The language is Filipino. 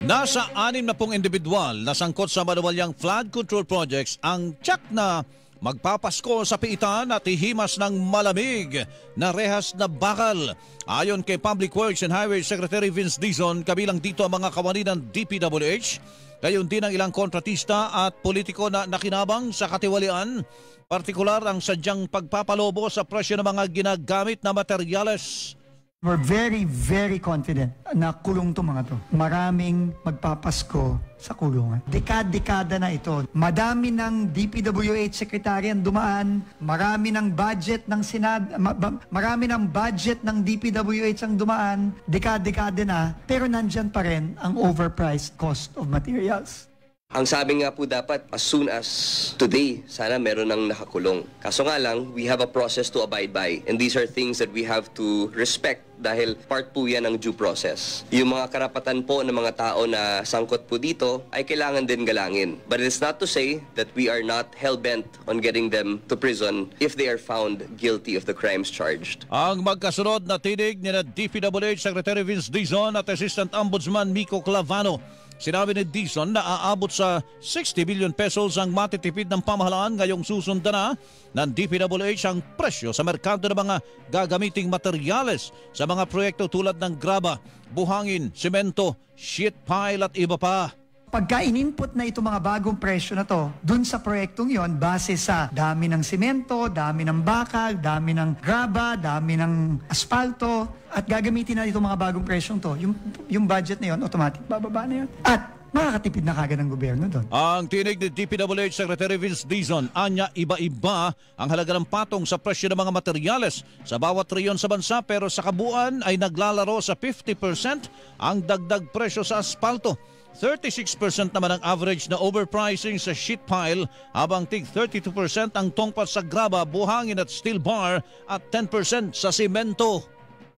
Nasa 60 individual na sangkot sa manuwalyang flood control projects ang tiyak na magpapasko sa piitan at hihimas ng malamig na rehas na bakal. Ayon kay Public Works and Highway Secretary Vince Dizon, kabilang dito ang mga kawani ng DPWH, gayon din ang ilang kontratista at politiko na nakinabang sa katiwalian, partikular ang sadyang pagpapalobo sa presyo ng mga ginagamit na materyales. We're very, very confident na kulong to mga to. Maraming magpapasko sa kulungan. Dekada na ito. Madami ng DPWH Secretary ang dumaan. Marami ng budget ng marami ng budget ng DPWH ang dumaan. Dekada na. Pero nandyan pa rin ang overpriced cost of materials. Ang sabi nga po dapat, as soon as today, sana meron ng nakakulong. Kaso nga lang, we have a process to abide by. And these are things that we have to respect dahil part po yan ng due process. Yung mga karapatan po ng mga tao na sangkot po dito ay kailangan din galangin. But it's not to say that we are not hell-bent on getting them to prison if they are found guilty of the crimes charged. Ang magkasunod na tinig ni DPWH Secretary Vince Dizon at Assistant Ombudsman Miko Clavano. Sinabi ni Dizon na aabot sa 60 billion pesos ang matitipid ng pamahalaan ngayong susundan na ng DPWH ang presyo sa merkado ng mga gagamiting materyales sa mga proyekto tulad ng graba, buhangin, semento, sheet pile at iba pa. Pagka in-input na itong mga bagong presyo na to, dun sa proyektong yon, base sa dami ng simento, dami ng bakal, dami ng graba, dami ng asfalto, at gagamitin na itong mga bagong presyong to, yung budget na yon, automatic bababa na yun. At makakatipid na kagad ng gobyerno doon. Ang tinig ni DPWH Secretary Vince Dizon, anya iba-iba ang halaga ng patong sa presyo ng mga materyales sa bawat reyon sa bansa, pero sa kabuuan ay naglalaro sa 50% ang dagdag presyo sa asfalto. 36% naman ang average na overpricing sa sheet pile, habang tig 32% ang tongpat sa graba, buhangin at steel bar at 10% sa simento.